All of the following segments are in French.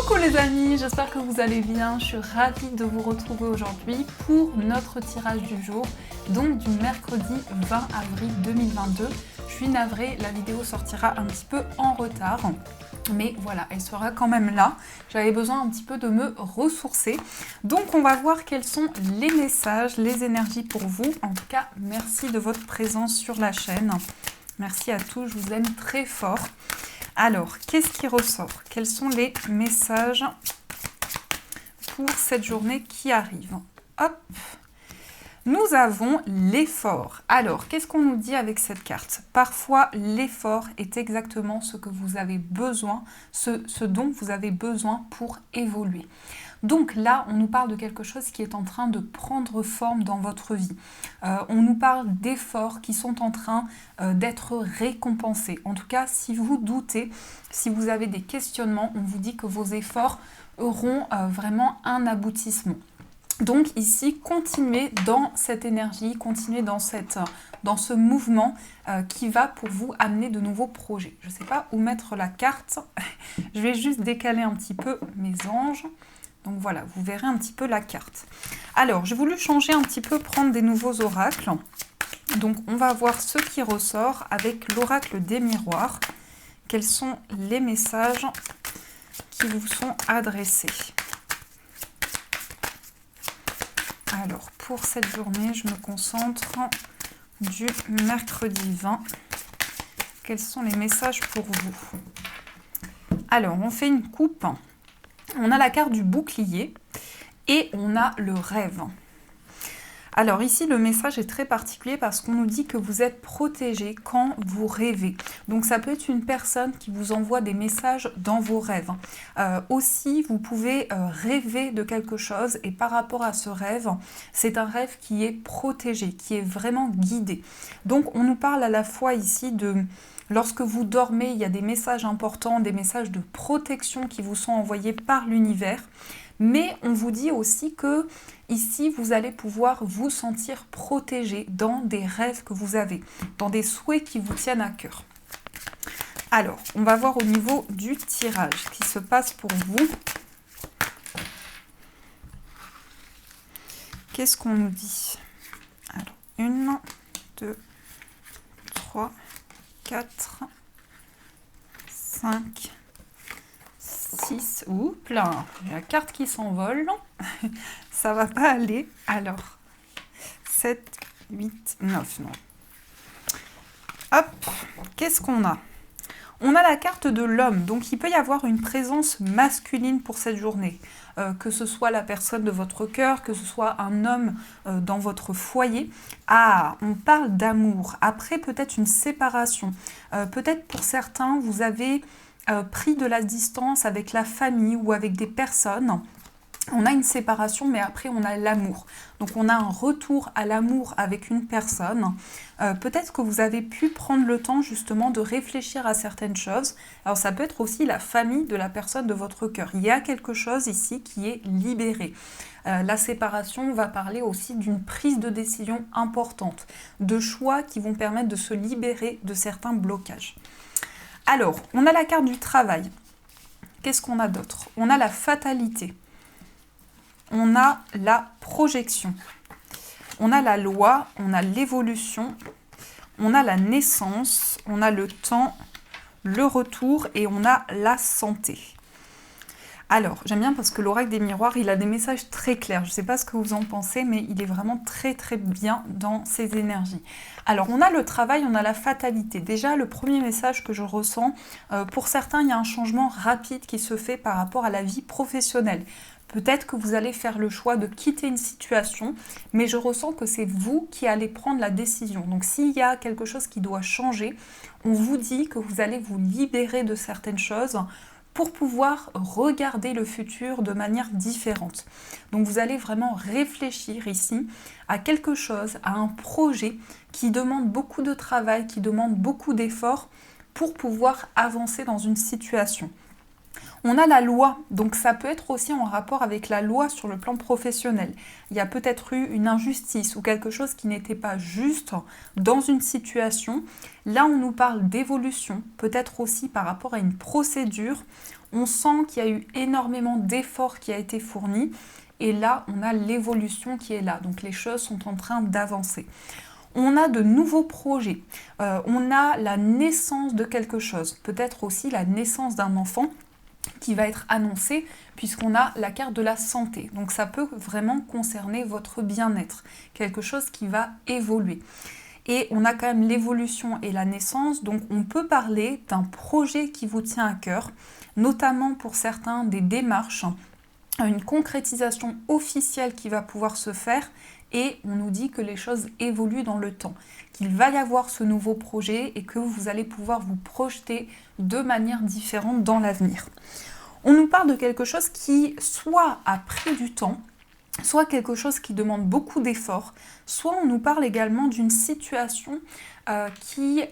Coucou les amis, j'espère que vous allez bien. Je suis ravie de vous retrouver aujourd'hui pour notre tirage du jour, donc du mercredi 20 avril 2022. Je suis navrée, la vidéo sortira un petit peu en retard, mais voilà, elle sera quand même là. J'avais besoin un petit peu de me ressourcer. Donc on va voir quels sont les messages, les énergies pour vous. En tout cas, merci de votre présence sur la chaîne. Merci à tous, je vous aime très fort. Alors, qu'est-ce qui ressort? Quels sont les messages pour cette journée qui arrive? Hop! Nous avons l'effort. Alors, qu'est-ce qu'on nous dit avec cette carte? Parfois, l'effort est exactement ce que vous avez besoin, ce dont vous avez besoin pour évoluer. Donc là, on nous parle de quelque chose qui est en train de prendre forme dans votre vie. On nous parle d'efforts qui sont en train d'être récompensés. En tout cas, si vous doutez, si vous avez des questionnements, on vous dit que vos efforts auront vraiment un aboutissement. Donc ici, continuez dans cette énergie, continuez dans ce mouvement qui va pour vous amener de nouveaux projets. Je ne sais pas où mettre la carte. Je vais juste décaler un petit peu mes anges. Donc voilà, vous verrez un petit peu la carte. Alors, j'ai voulu changer un petit peu, prendre des nouveaux oracles. Donc, on va voir ce qui ressort avec l'oracle des miroirs. Quels sont les messages qui vous sont adressés? Alors, pour cette journée, je me concentre du mercredi 20. Quels sont les messages pour vous? Alors, on fait une coupe. On a la carte du bouclier et on a le rêve. Alors ici, le message est très particulier parce qu'on nous dit que vous êtes protégé quand vous rêvez. Donc ça peut être une personne qui vous envoie des messages dans vos rêves. Aussi, vous pouvez rêver de quelque chose et par rapport à ce rêve, c'est un rêve qui est protégé, qui est vraiment guidé. Donc on nous parle à la fois ici de... Lorsque vous dormez, il y a des messages importants, des messages de protection qui vous sont envoyés par l'univers. Mais on vous dit aussi que ici, vous allez pouvoir vous sentir protégé dans des rêves que vous avez, dans des souhaits qui vous tiennent à cœur. Alors, on va voir au niveau du tirage ce qui se passe pour vous. Qu'est-ce qu'on nous dit? Alors, 1, 2, 3... 4, 5, 6, oups là, la carte qui s'envole, ça va pas aller. Alors, 7, 8, 9, non. Hop, qu'est-ce qu'on a? On a la carte de l'homme, donc il peut y avoir une présence masculine pour cette journée. Que ce soit la personne de votre cœur, que ce soit un homme dans votre foyer. Ah, on parle d'amour. Après, peut-être une séparation. Peut-être pour certains, vous avez pris de la distance avec la famille ou avec des personnes. On a une séparation, mais après, on a l'amour. Donc, on a un retour à l'amour avec une personne. Peut-être que vous avez pu prendre le temps, justement, de réfléchir à certaines choses. Alors, ça peut être aussi la famille de la personne de votre cœur. Il y a quelque chose ici qui est libéré. La séparation va parler aussi d'une prise de décision importante, de choix qui vont permettre de se libérer de certains blocages. Alors, on a la carte du travail. Qu'est-ce qu'on a d'autre? On a la fatalité. On a la projection, on a la loi, on a l'évolution, on a la naissance, on a le temps, le retour et on a la santé. Alors, j'aime bien parce que l'oracle des miroirs, il a des messages très clairs. Je ne sais pas ce que vous en pensez, mais il est vraiment très très bien dans ses énergies. Alors, on a le travail, on a la fatalité. Déjà, le premier message que je ressens, pour certains, il y a un changement rapide qui se fait par rapport à la vie professionnelle. Peut-être que vous allez faire le choix de quitter une situation, mais je ressens que c'est vous qui allez prendre la décision. Donc s'il y a quelque chose qui doit changer, on vous dit que vous allez vous libérer de certaines choses pour pouvoir regarder le futur de manière différente. Donc vous allez vraiment réfléchir ici à quelque chose, à un projet qui demande beaucoup de travail, qui demande beaucoup d'efforts pour pouvoir avancer dans une situation. On a la loi, donc ça peut être aussi en rapport avec la loi sur le plan professionnel. Il y a peut-être eu une injustice ou quelque chose qui n'était pas juste dans une situation. Là, on nous parle d'évolution, peut-être aussi par rapport à une procédure. On sent qu'il y a eu énormément d'efforts qui a été fourni. Et là, on a l'évolution qui est là. Donc les choses sont en train d'avancer. On a de nouveaux projets. On a la naissance de quelque chose. Peut-être aussi la naissance d'un enfant qui va être annoncé puisqu'on a la carte de la santé. Donc ça peut vraiment concerner votre bien-être, quelque chose qui va évoluer. Et on a quand même l'évolution et la naissance, donc on peut parler d'un projet qui vous tient à cœur, notamment pour certains des démarches, une concrétisation officielle qui va pouvoir se faire et on nous dit que les choses évoluent dans le temps, qu'il va y avoir ce nouveau projet et que vous allez pouvoir vous projeter de manière différente dans l'avenir. On nous parle de quelque chose qui soit a pris du temps, soit quelque chose qui demande beaucoup d'efforts, soit on nous parle également d'une situation qui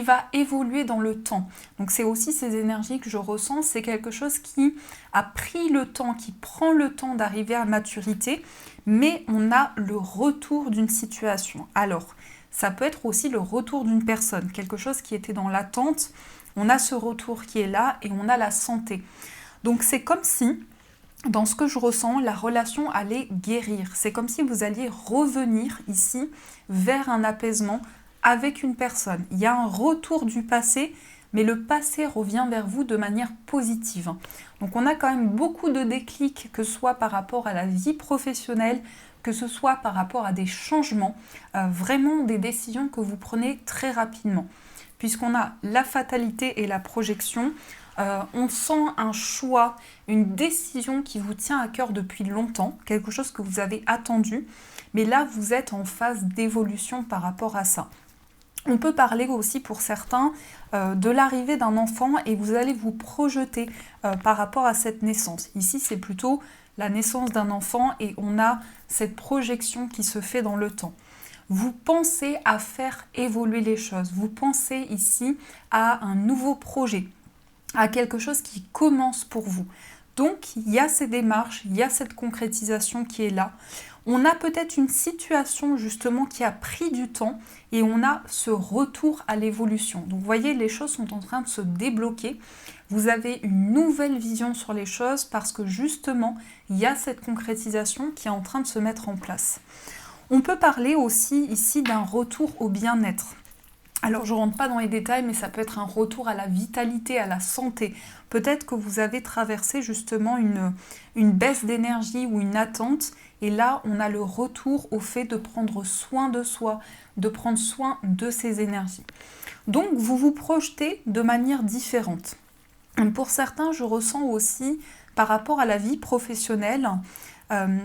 va évoluer dans le temps. Donc c'est aussi ces énergies que je ressens, c'est quelque chose qui a pris le temps, qui prend le temps d'arriver à maturité, mais on a le retour d'une situation. Alors, ça peut être aussi le retour d'une personne, quelque chose qui était dans l'attente, on a ce retour qui est là et on a la santé. Donc c'est comme si, dans ce que je ressens, la relation allait guérir. C'est comme si vous alliez revenir ici vers un apaisement avec une personne. Il y a un retour du passé, mais le passé revient vers vous de manière positive. Donc on a quand même beaucoup de déclics, que ce soit par rapport à la vie professionnelle, que ce soit par rapport à des changements, vraiment des décisions que vous prenez très rapidement. Puisqu'on a la fatalité et la projection, on sent un choix, une décision qui vous tient à cœur depuis longtemps, quelque chose que vous avez attendu, mais là vous êtes en phase d'évolution par rapport à ça. On peut parler aussi pour certains de l'arrivée d'un enfant et vous allez vous projeter par rapport à cette naissance. Ici c'est plutôt la naissance d'un enfant et on a cette projection qui se fait dans le temps. Vous pensez à faire évoluer les choses, vous pensez ici à un nouveau projet, à quelque chose qui commence pour vous. Donc, il y a ces démarches, il y a cette concrétisation qui est là. On a peut-être une situation justement qui a pris du temps et on a ce retour à l'évolution. Donc, vous voyez, les choses sont en train de se débloquer. Vous avez une nouvelle vision sur les choses parce que justement, il y a cette concrétisation qui est en train de se mettre en place. On peut parler aussi ici d'un retour au bien-être. Alors je ne rentre pas dans les détails, mais ça peut être un retour à la vitalité, à la santé. Peut-être que vous avez traversé justement une baisse d'énergie ou une attente. Et là, on a le retour au fait de prendre soin de soi, de prendre soin de ses énergies. Donc vous vous projetez de manière différente. Pour certains, je ressens aussi par rapport à la vie professionnelle,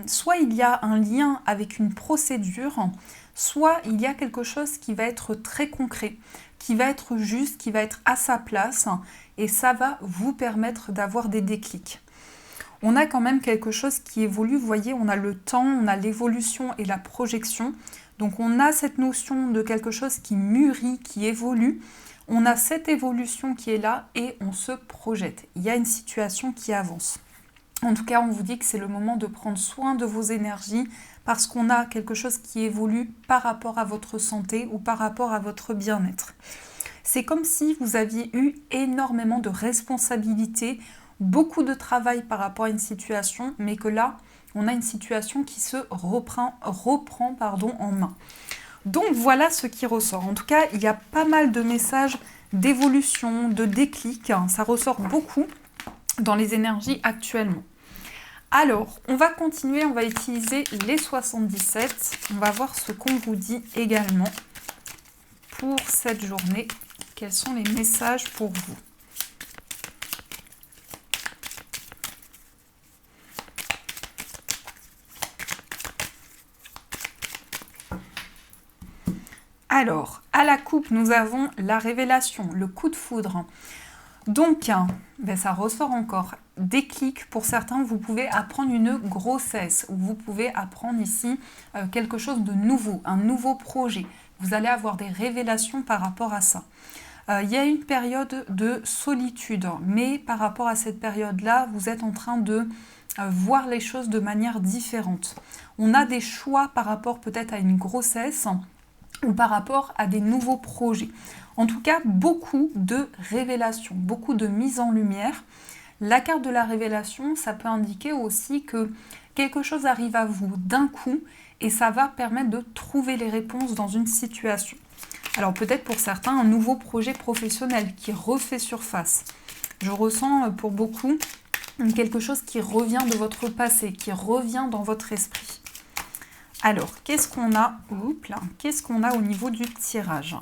soit il y a un lien avec une procédure, soit il y a quelque chose qui va être très concret, qui va être juste, qui va être à sa place, et ça va vous permettre d'avoir des déclics. On a quand même quelque chose qui évolue, vous voyez, on a le temps, on a l'évolution et la projection, donc on a cette notion de quelque chose qui mûrit, qui évolue, on a cette évolution qui est là et on se projette. Il y a une situation qui avance. En tout cas, on vous dit que c'est le moment de prendre soin de vos énergies parce qu'on a quelque chose qui évolue par rapport à votre santé ou par rapport à votre bien-être. C'est comme si vous aviez eu énormément de responsabilités, beaucoup de travail par rapport à une situation, mais que là, on a une situation qui se reprend en main. Donc voilà ce qui ressort. En tout cas, il y a pas mal de messages d'évolution, de déclic. Ça ressort beaucoup dans les énergies actuellement. Alors, on va continuer, on va utiliser les 77. On va voir ce qu'on vous dit également pour cette journée. Quels sont les messages pour vous ? Alors, à la coupe, nous avons la révélation, le coup de foudre. Donc, ça ressort encore. Déclic, pour certains, vous pouvez apprendre une grossesse, ou vous pouvez apprendre ici quelque chose de nouveau, un nouveau projet. Vous allez avoir des révélations par rapport à ça. Il y a une période de solitude, mais par rapport à cette période-là, vous êtes en train de voir les choses de manière différente. On a des choix par rapport peut-être à une grossesse ou par rapport à des nouveaux projets. En tout cas, beaucoup de révélations, beaucoup de mise en lumière. La carte de la révélation, ça peut indiquer aussi que quelque chose arrive à vous d'un coup et ça va permettre de trouver les réponses dans une situation. Alors peut-être pour certains, un nouveau projet professionnel qui refait surface. Je ressens pour beaucoup quelque chose qui revient de votre passé, qui revient dans votre esprit. Alors, qu'est-ce qu'on a? Oups là, qu'est-ce qu'on a au niveau du tirage?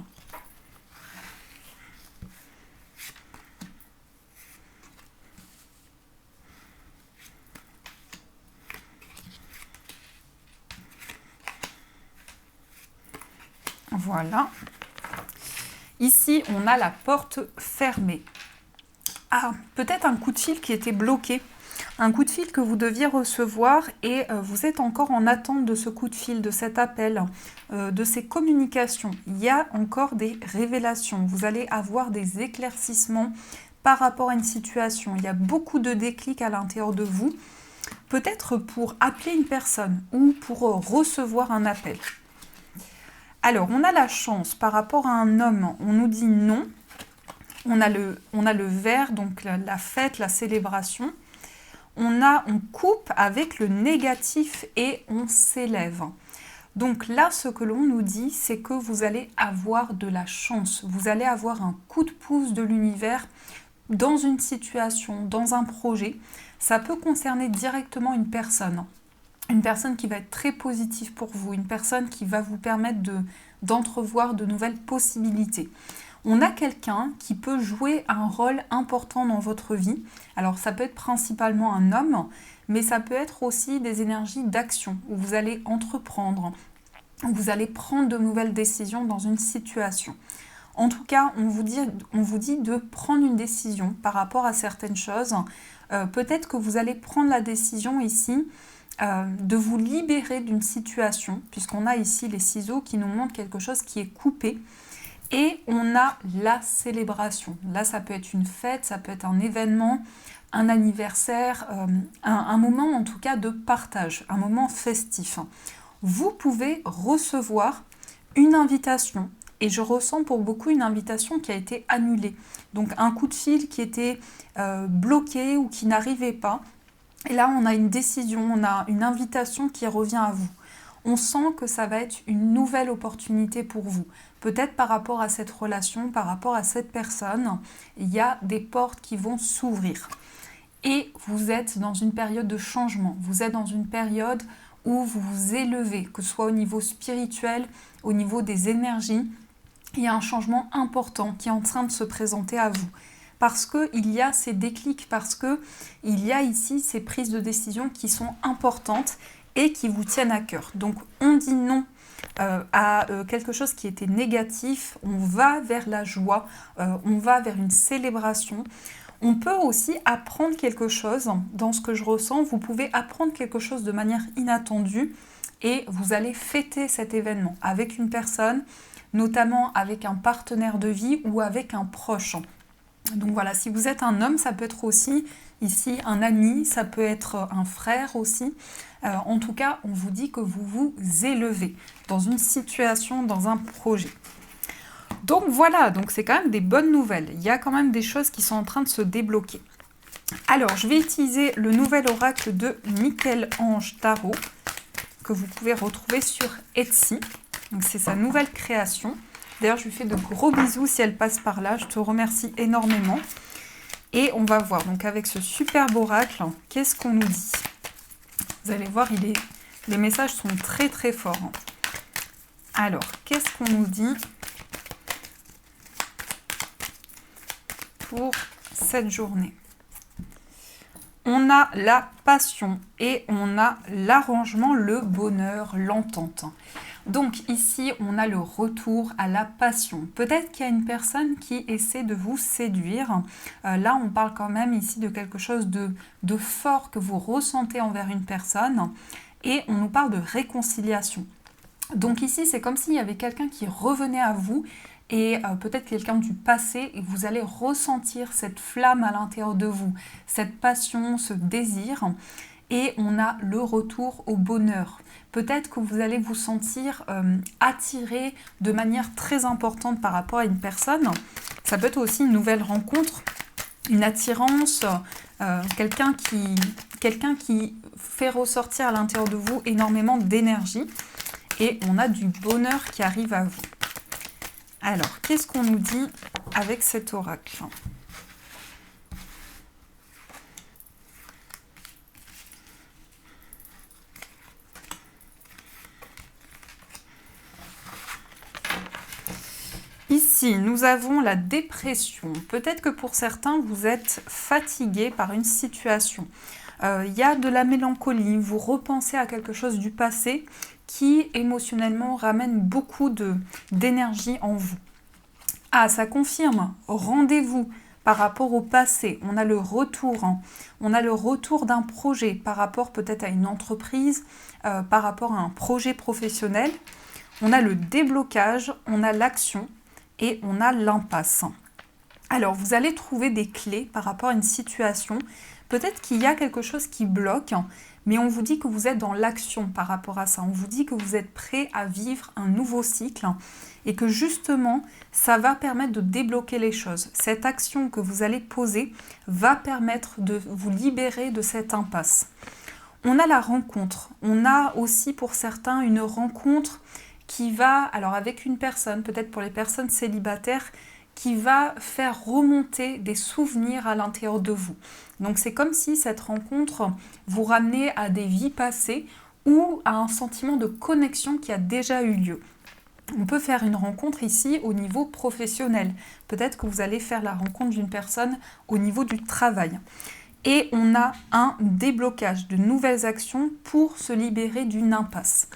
Voilà. Ici, on a la porte fermée. Ah, peut-être un coup de fil qui était bloqué. Un coup de fil que vous deviez recevoir et vous êtes encore en attente de ce coup de fil, de cet appel, de ces communications. Il y a encore des révélations. Vous allez avoir des éclaircissements par rapport à une situation. Il y a beaucoup de déclics à l'intérieur de vous. Peut-être pour appeler une personne ou pour recevoir un appel. Alors, on a la chance par rapport à un homme, on nous dit non. On a le vert, donc la fête, la célébration. On coupe avec le négatif et on s'élève. Donc là, ce que l'on nous dit, c'est que vous allez avoir de la chance. Vous allez avoir un coup de pouce de l'univers dans une situation, dans un projet. Ça peut concerner directement une personne qui va être très positive pour vous, une personne qui va vous permettre d'entrevoir de nouvelles possibilités. On a quelqu'un qui peut jouer un rôle important dans votre vie. Alors ça peut être principalement un homme, mais ça peut être aussi des énergies d'action, où vous allez entreprendre, où vous allez prendre de nouvelles décisions dans une situation. En tout cas, on vous dit de prendre une décision par rapport à certaines choses. Peut-être que vous allez prendre la décision ici de vous libérer d'une situation, puisqu'on a ici les ciseaux qui nous montrent quelque chose qui est coupé. Et on a la célébration. Là, ça peut être une fête, ça peut être un événement, un anniversaire, un moment en tout cas de partage, un moment festif. Vous pouvez recevoir une invitation. Et je ressens pour beaucoup une invitation qui a été annulée. Donc un coup de fil qui était bloqué ou qui n'arrivait pas. Et là, on a une décision, on a une invitation qui revient à vous. On sent que ça va être une nouvelle opportunité pour vous. Peut-être par rapport à cette relation, par rapport à cette personne, il y a des portes qui vont s'ouvrir. Et vous êtes dans une période de changement. Vous êtes dans une période où vous vous élevez, que ce soit au niveau spirituel, au niveau des énergies. Il y a un changement important qui est en train de se présenter à vous. Parce qu'il y a ces déclics, parce qu'il y a ici ces prises de décision qui sont importantes et qui vous tiennent à cœur. Donc on dit non à quelque chose qui était négatif, on va vers la joie, on va vers une célébration. On peut aussi apprendre quelque chose, dans ce que je ressens, vous pouvez apprendre quelque chose de manière inattendue et vous allez fêter cet événement avec une personne, notamment avec un partenaire de vie ou avec un proche. Donc voilà, si vous êtes un homme, ça peut être aussi ici un ami, ça peut être un frère aussi. En tout cas, on vous dit que vous vous élevez dans une situation, dans un projet. Donc voilà, donc c'est quand même des bonnes nouvelles. Il y a quand même des choses qui sont en train de se débloquer. Alors, je vais utiliser le nouvel oracle de Michel-Ange Tarot que vous pouvez retrouver sur Etsy. Donc c'est sa nouvelle création. D'ailleurs, je lui fais de gros bisous si elle passe par là. Je te remercie énormément. Et on va voir, donc avec ce superbe oracle, qu'est-ce qu'on nous dit? Vous allez voir, les messages sont très très forts. Alors, qu'est-ce qu'on nous dit pour cette journée? On a la passion et on a l'arrangement, le bonheur, l'entente. Donc ici, on a le retour à la passion. Peut-être qu'il y a une personne qui essaie de vous séduire. Là, on parle quand même ici de quelque chose de fort que vous ressentez envers une personne. Et on nous parle de réconciliation. Donc ici, c'est comme s'il y avait quelqu'un qui revenait à vous et peut-être quelqu'un du passé, et vous allez ressentir cette flamme à l'intérieur de vous, cette passion, ce désir, et on a le retour au bonheur. Peut-être que vous allez vous sentir attiré de manière très importante par rapport à une personne. Ça peut être aussi une nouvelle rencontre, une attirance, quelqu'un qui fait ressortir à l'intérieur de vous énormément d'énergie, et on a du bonheur qui arrive à vous. Alors, qu'est-ce qu'on nous dit avec cet oracle ? Ici, nous avons la dépression. Peut-être que pour certains, vous êtes fatigué par une situation. Il y a de la mélancolie, vous repensez à quelque chose du passé qui émotionnellement ramène beaucoup d'énergie en vous. Ah, ça confirme, rendez-vous par rapport au passé, on a le retour, hein. On a le retour d'un projet par rapport peut-être à une entreprise, par rapport à un projet professionnel. On a le déblocage, on a l'action et on a l'impasse. Alors, vous allez trouver des clés par rapport à une situation. Peut-être qu'il y a quelque chose qui bloque, mais on vous dit que vous êtes dans l'action par rapport à ça. On vous dit que vous êtes prêt à vivre un nouveau cycle et que justement, ça va permettre de débloquer les choses. Cette action que vous allez poser va permettre de vous libérer de cette impasse. On a la rencontre. On a aussi pour certains une rencontre qui va, alors avec une personne, peut-être pour les personnes célibataires, qui va faire remonter des souvenirs à l'intérieur de vous. Donc c'est comme si cette rencontre vous ramenait à des vies passées ou à un sentiment de connexion qui a déjà eu lieu. On peut faire une rencontre ici au niveau professionnel. Peut-être que vous allez faire la rencontre d'une personne au niveau du travail. Et on a un déblocage de nouvelles actions pour se libérer d'une impasse.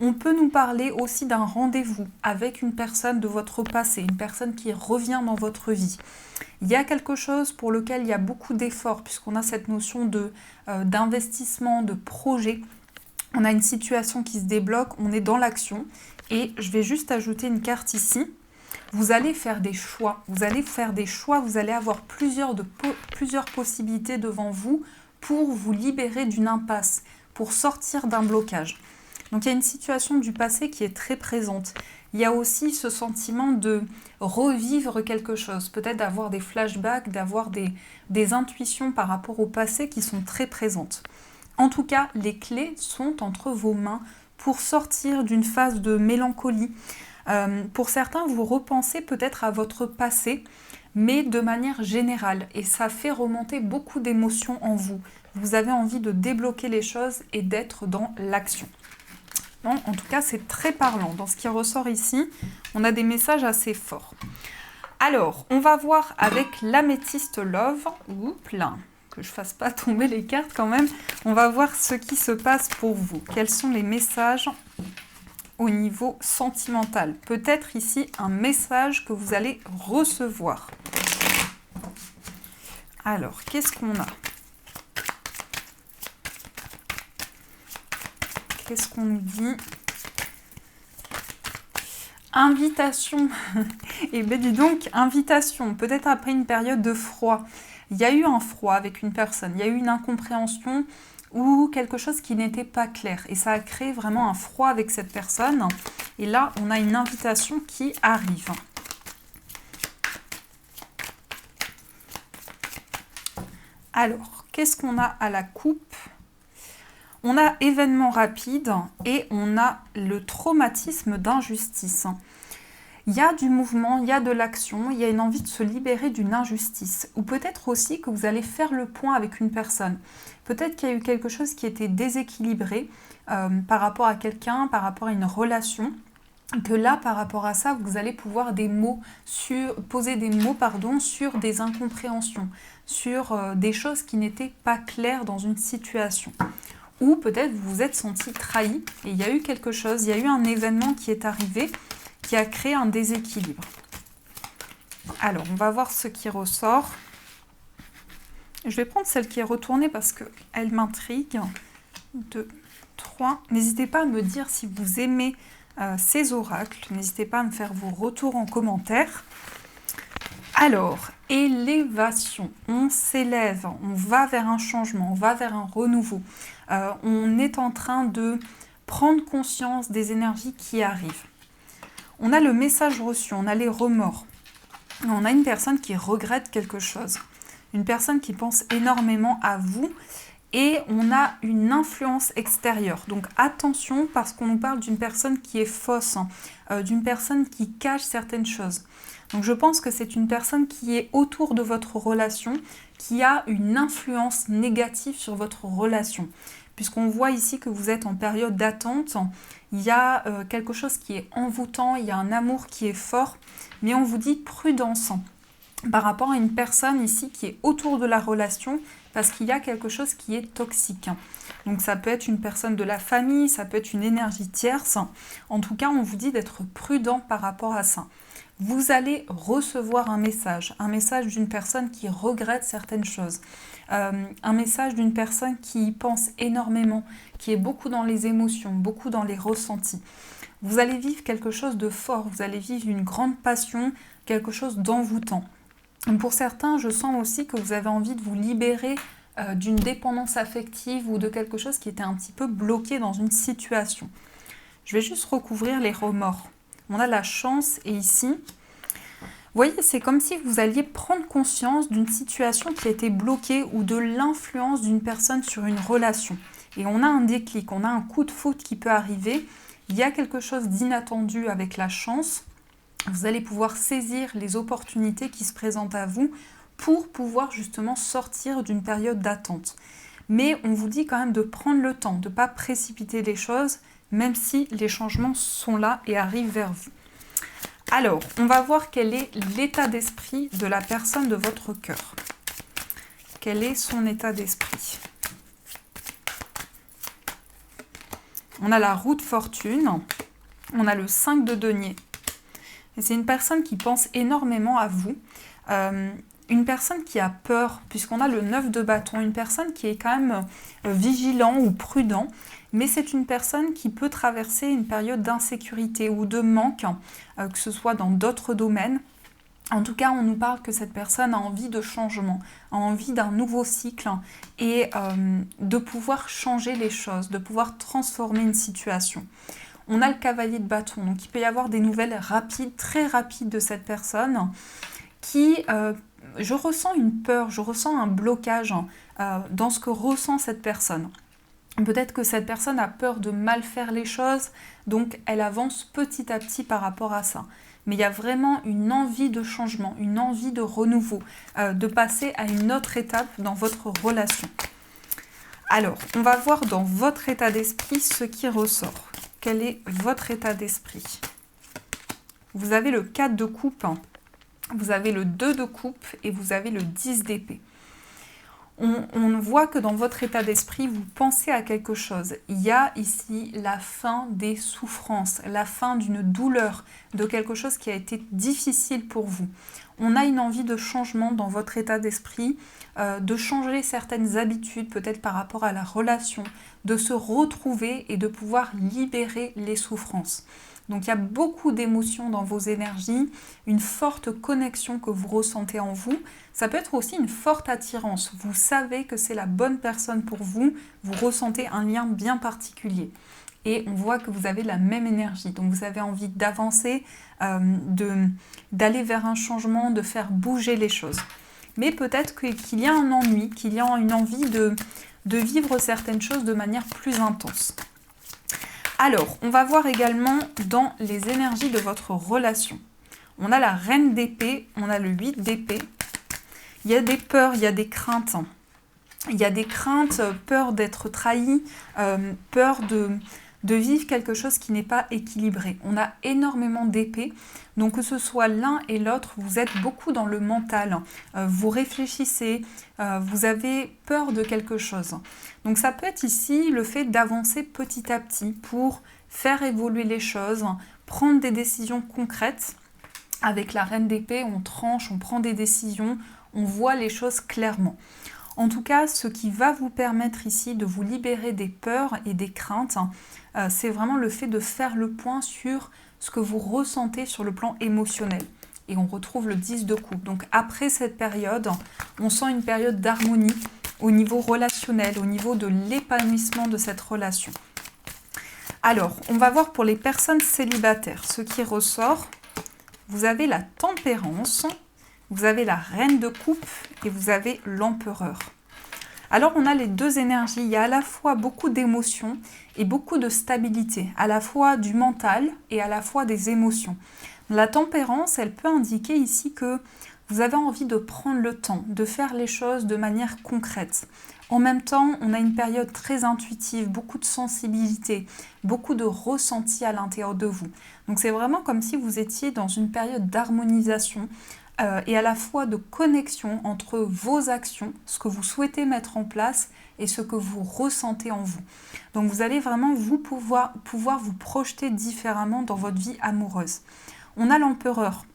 On peut nous parler aussi d'un rendez-vous avec une personne de votre passé, une personne qui revient dans votre vie. Il y a quelque chose pour lequel il y a beaucoup d'efforts, puisqu'on a cette notion d'investissement, de projet. On a une situation qui se débloque, on est dans l'action. Et je vais juste ajouter une carte ici. Vous allez faire des choix. Vous allez avoir plusieurs possibilités devant vous pour vous libérer d'une impasse, pour sortir d'un blocage. Donc il y a une situation du passé qui est très présente. Il y a aussi ce sentiment de revivre quelque chose, peut-être d'avoir des flashbacks, d'avoir des intuitions par rapport au passé qui sont très présentes. En tout cas, les clés sont entre vos mains pour sortir d'une phase de mélancolie. Pour certains, vous repensez peut-être à votre passé, mais de manière générale, et ça fait remonter beaucoup d'émotions en vous. Vous avez envie de débloquer les choses et d'être dans l'action. Bon, en tout cas, c'est très parlant. Dans ce qui ressort ici, on a des messages assez forts. Alors, on va voir avec l'améthyste love. Oups là, que je ne fasse pas tomber les cartes quand même. On va voir ce qui se passe pour vous. Quels sont les messages au niveau sentimental? Peut-être ici un message que vous allez recevoir. Alors, qu'est-ce qu'on a? Qu'est-ce qu'on nous dit? Invitation. Et bien dis donc, invitation. Peut-être après une période de froid. Il y a eu un froid avec une personne. Il y a eu une incompréhension ou quelque chose qui n'était pas clair. Et ça a créé vraiment un froid avec cette personne. Et là, on a une invitation qui arrive. Alors, qu'est-ce qu'on a à la coupe? On a événement rapide et on a le traumatisme d'injustice. Il y a du mouvement, il y a de l'action, il y a une envie de se libérer d'une injustice. Ou peut-être aussi que vous allez faire le point avec une personne. Peut-être qu'il y a eu quelque chose qui était déséquilibré par rapport à quelqu'un, par rapport à une relation. Que là, par rapport à ça, vous allez pouvoir poser des mots sur des incompréhensions, sur des choses qui n'étaient pas claires dans une situation. Ou peut-être vous vous êtes senti trahi et il y a eu quelque chose, il y a eu un événement qui est arrivé qui a créé un déséquilibre. Alors, on va voir ce qui ressort. Je vais prendre celle qui est retournée parce qu'elle m'intrigue. 2, 3. N'hésitez pas à me dire si vous aimez ces oracles. N'hésitez pas à me faire vos retours en commentaire. Alors, élévation, on s'élève, on va vers un changement, on va vers un renouveau. On est en train de prendre conscience des énergies qui arrivent. On a le message reçu, on a les remords. On a une personne qui regrette quelque chose. Une personne qui pense énormément à vous. Et on a une influence extérieure. Donc attention, parce qu'on nous parle d'une personne qui est fausse, d'une personne qui cache certaines choses. Donc je pense que c'est une personne qui est autour de votre relation, qui a une influence négative sur votre relation. Puisqu'on voit ici que vous êtes en période d'attente, il y a quelque chose qui est envoûtant, il y a un amour qui est fort, mais on vous dit prudence par rapport à une personne ici qui est autour de la relation, parce qu'il y a quelque chose qui est toxique. Donc ça peut être une personne de la famille, ça peut être une énergie tierce. En tout cas, on vous dit d'être prudent par rapport à ça. Vous allez recevoir un message d'une personne qui regrette certaines choses, un message d'une personne qui pense énormément, qui est beaucoup dans les émotions, beaucoup dans les ressentis. Vous allez vivre quelque chose de fort, vous allez vivre une grande passion, quelque chose d'envoûtant. Pour certains, je sens aussi que vous avez envie de vous libérer d'une dépendance affective ou de quelque chose qui était un petit peu bloqué dans une situation. Je vais juste recouvrir les remords. On a la chance et ici, vous voyez, c'est comme si vous alliez prendre conscience d'une situation qui a été bloquée ou de l'influence d'une personne sur une relation. Et on a un déclic, on a un coup de foudre qui peut arriver. Il y a quelque chose d'inattendu avec la chance. Vous allez pouvoir saisir les opportunités qui se présentent à vous pour pouvoir justement sortir d'une période d'attente. Mais on vous dit quand même de prendre le temps, de ne pas précipiter les choses, même si les changements sont là et arrivent vers vous. Alors, on va voir quel est l'état d'esprit de la personne de votre cœur. Quel est son état d'esprit? On a la roue de fortune, on a le 5 de denier. Et c'est une personne qui pense énormément à vous, une personne qui a peur, puisqu'on a le 9 de bâton, une personne qui est quand même vigilant ou prudent, mais c'est une personne qui peut traverser une période d'insécurité ou de manque, que ce soit dans d'autres domaines. En tout cas, on nous parle que cette personne a envie de changement, a envie d'un nouveau cycle et de pouvoir changer les choses, de pouvoir transformer une situation. On a le cavalier de bâton, donc il peut y avoir des nouvelles rapides, très rapides de cette personne qui, je ressens une peur, je ressens un blocage dans ce que ressent cette personne. Peut-être que cette personne a peur de mal faire les choses, donc elle avance petit à petit par rapport à ça. Mais il y a vraiment une envie de changement, une envie de renouveau, de passer à une autre étape dans votre relation. Alors, on va voir dans votre état d'esprit ce qui ressort. Quel est votre état d'esprit? Vous avez le 4 de coupe, vous avez le 2 de coupe et vous avez le 10 d'épée. On voit que dans votre état d'esprit, vous pensez à quelque chose. Il y a ici la fin des souffrances, la fin d'une douleur, de quelque chose qui a été difficile pour vous. On a une envie de changement dans votre état d'esprit, de changer certaines habitudes, peut-être par rapport à la relation, de se retrouver et de pouvoir libérer les souffrances. Donc il y a beaucoup d'émotions dans vos énergies, une forte connexion que vous ressentez en vous. Ça peut être aussi une forte attirance. Vous savez que c'est la bonne personne pour vous, vous ressentez un lien bien particulier. Et on voit que vous avez la même énergie. Donc vous avez envie d'avancer, d'aller vers un changement, de faire bouger les choses. Mais peut-être qu'il y a un ennui, qu'il y a une envie de vivre certaines choses de manière plus intense. Alors, on va voir également dans les énergies de votre relation. On a la reine d'épée, on a le 8 d'épée. Il y a des peurs, il y a des craintes. Il y a des craintes, peur d'être trahi, peur de vivre quelque chose qui n'est pas équilibré. On a énormément d'épées, donc que ce soit l'un et l'autre, vous êtes beaucoup dans le mental. Vous réfléchissez, vous avez peur de quelque chose. Donc ça peut être ici le fait d'avancer petit à petit pour faire évoluer les choses, prendre des décisions concrètes. Avec la reine d'épée, on tranche, on prend des décisions, on voit les choses clairement. En tout cas, ce qui va vous permettre ici de vous libérer des peurs et des craintes, c'est vraiment le fait de faire le point sur ce que vous ressentez sur le plan émotionnel. Et on retrouve le 10 de coupe. Donc après cette période, on sent une période d'harmonie au niveau relationnel, au niveau de l'épanouissement de cette relation. Alors, on va voir pour les personnes célibataires. Ce qui ressort, vous avez la tempérance, vous avez la reine de coupe et vous avez l'empereur. Alors, on a les deux énergies. Il y a à la fois beaucoup d'émotions et beaucoup de stabilité, à la fois du mental et à la fois des émotions. La tempérance, elle peut indiquer ici que vous avez envie de prendre le temps, de faire les choses de manière concrète. En même temps, on a une période très intuitive, beaucoup de sensibilité, beaucoup de ressenti à l'intérieur de vous. Donc c'est vraiment comme si vous étiez dans une période d'harmonisation et à la fois de connexion entre vos actions, ce que vous souhaitez mettre en place et ce que vous ressentez en vous. Donc vous allez vraiment pouvoir vous projeter différemment dans votre vie amoureuse. On a l'empereur.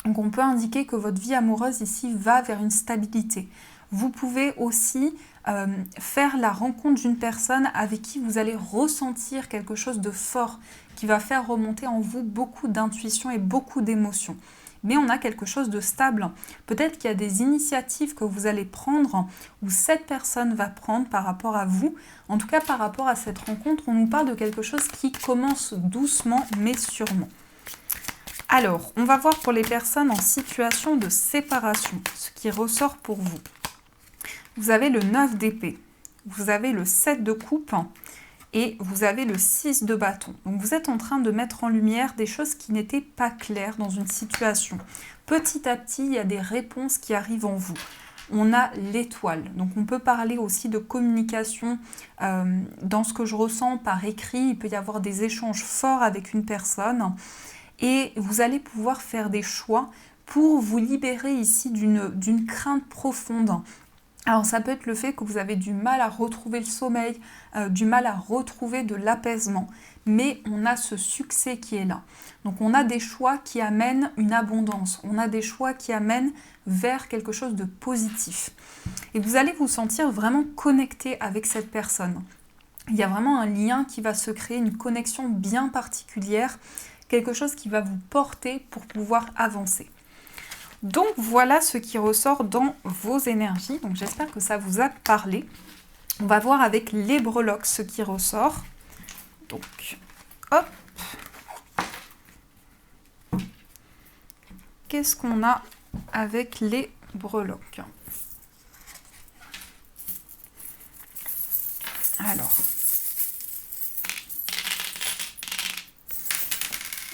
Donc on peut indiquer que votre vie amoureuse ici va vers une stabilité. Vous pouvez aussi faire la rencontre d'une personne avec qui vous allez ressentir quelque chose de fort qui va faire remonter en vous beaucoup d'intuition et beaucoup d'émotions. Mais on a quelque chose de stable. Peut-être qu'il y a des initiatives que vous allez prendre ou cette personne va prendre par rapport à vous. En tout cas, par rapport à cette rencontre, on nous parle de quelque chose qui commence doucement mais sûrement. Alors, on va voir pour les personnes en situation de séparation, ce qui ressort pour vous. Vous avez le 9 d'épée, vous avez le 7 de coupe et vous avez le 6 de bâton. Donc vous êtes en train de mettre en lumière des choses qui n'étaient pas claires dans une situation. Petit à petit, il y a des réponses qui arrivent en vous. On a l'étoile, donc on peut parler aussi de communication dans ce que je ressens par écrit. Il peut y avoir des échanges forts avec une personne. Et vous allez pouvoir faire des choix pour vous libérer ici d'une crainte profonde. Alors ça peut être le fait que vous avez du mal à retrouver le sommeil, du mal à retrouver de l'apaisement, mais on a ce succès qui est là. Donc on a des choix qui amènent une abondance, on a des choix qui amènent vers quelque chose de positif. Et vous allez vous sentir vraiment connecté avec cette personne. Il y a vraiment un lien qui va se créer, une connexion bien particulière, quelque chose qui va vous porter pour pouvoir avancer. Donc voilà ce qui ressort dans vos énergies. Donc j'espère que ça vous a parlé. On va voir avec les breloques ce qui ressort. Donc hop. Qu'est-ce qu'on a avec les breloques? Alors.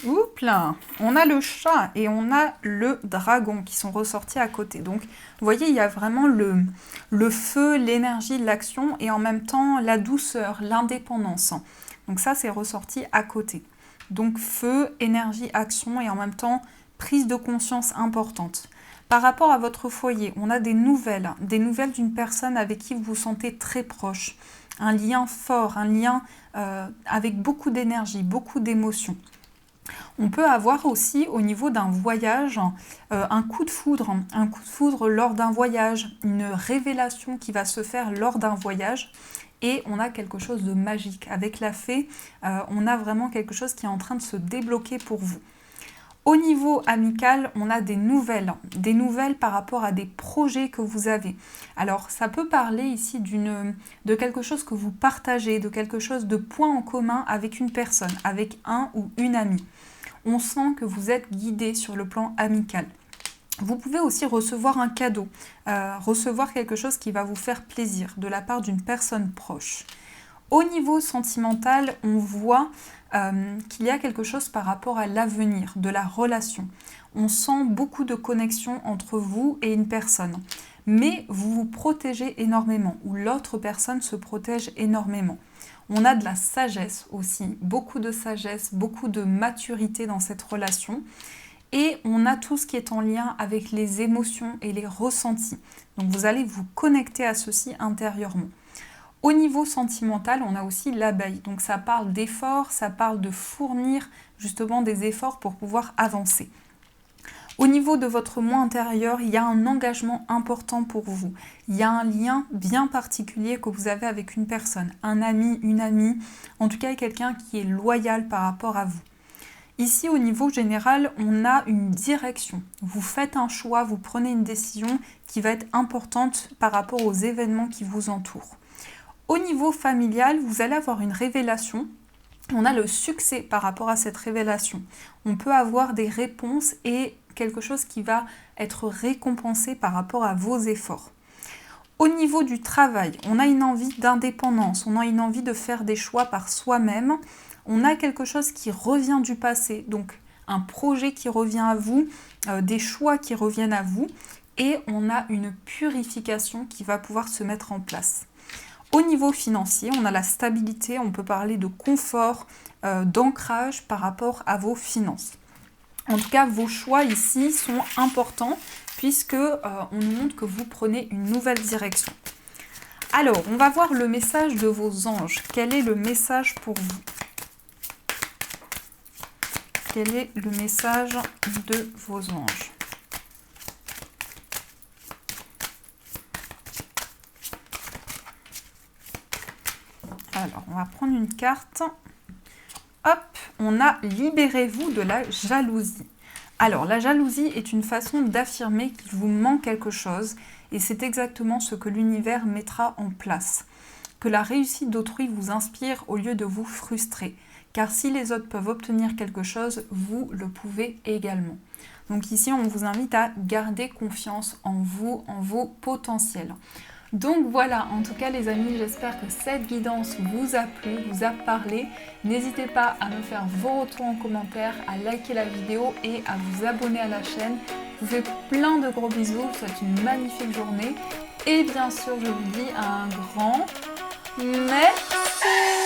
Oups là, on a le chat et on a le dragon qui sont ressortis à côté. Donc, vous voyez, il y a vraiment le feu, l'énergie, l'action et en même temps la douceur, l'indépendance. Donc ça, c'est ressorti à côté. Donc feu, énergie, action et en même temps prise de conscience importante. Par rapport à votre foyer, on a des nouvelles d'une personne avec qui vous vous sentez très proche. Un lien fort, un lien avec beaucoup d'énergie, beaucoup d'émotions. On peut avoir aussi au niveau d'un voyage un coup de foudre lors d'un voyage, une révélation qui va se faire lors d'un voyage et on a quelque chose de magique. Avec la fée, on a vraiment quelque chose qui est en train de se débloquer pour vous. Au niveau amical, on a des nouvelles par rapport à des projets que vous avez. Alors, ça peut parler ici de quelque chose que vous partagez, de quelque chose de point en commun avec une personne, avec un ou une amie. On sent que vous êtes guidé sur le plan amical. Vous pouvez aussi recevoir un cadeau, recevoir quelque chose qui va vous faire plaisir de la part d'une personne proche. Au niveau sentimental, on voit qu'il y a quelque chose par rapport à l'avenir, de la relation. On sent beaucoup de connexion entre vous et une personne. Mais vous vous protégez énormément, ou l'autre personne se protège énormément. On a de la sagesse aussi, beaucoup de sagesse, beaucoup de maturité dans cette relation. Et on a tout ce qui est en lien avec les émotions et les ressentis. Donc vous allez vous connecter à ceci intérieurement. Au niveau sentimental, on a aussi l'abeille. Donc ça parle d'efforts, ça parle de fournir justement des efforts pour pouvoir avancer. Au niveau de votre moi intérieur, il y a un engagement important pour vous. Il y a un lien bien particulier que vous avez avec une personne, un ami, une amie, en tout cas quelqu'un qui est loyal par rapport à vous. Ici, au niveau général, on a une direction. Vous faites un choix, vous prenez une décision qui va être importante par rapport aux événements qui vous entourent. Au niveau familial, vous allez avoir une révélation. On a le succès par rapport à cette révélation. On peut avoir des réponses et quelque chose qui va être récompensé par rapport à vos efforts. Au niveau du travail, on a une envie d'indépendance, on a une envie de faire des choix par soi-même. On a quelque chose qui revient du passé, donc un projet qui revient à vous, des choix qui reviennent à vous, et on a une purification qui va pouvoir se mettre en place. Au niveau financier, on a la stabilité, on peut parler de confort, d'ancrage par rapport à vos finances. En tout cas, vos choix ici sont importants puisque on nous montre que vous prenez une nouvelle direction. Alors, on va voir le message de vos anges. Quel est le message pour vous ? Quel est le message de vos anges ? Alors, on va prendre une carte. Hop, on a « Libérez-vous de la jalousie ». Alors, la jalousie est une façon d'affirmer qu'il vous manque quelque chose et c'est exactement ce que l'univers mettra en place. Que la réussite d'autrui vous inspire au lieu de vous frustrer. Car si les autres peuvent obtenir quelque chose, vous le pouvez également. Donc ici, on vous invite à garder confiance en vous, en vos potentiels. Donc voilà, en tout cas les amis, j'espère que cette guidance vous a plu, vous a parlé. N'hésitez pas à me faire vos retours en commentaire, à liker la vidéo et à vous abonner à la chaîne. Je vous fais plein de gros bisous, je vous souhaite une magnifique journée. Et bien sûr, je vous dis un grand merci.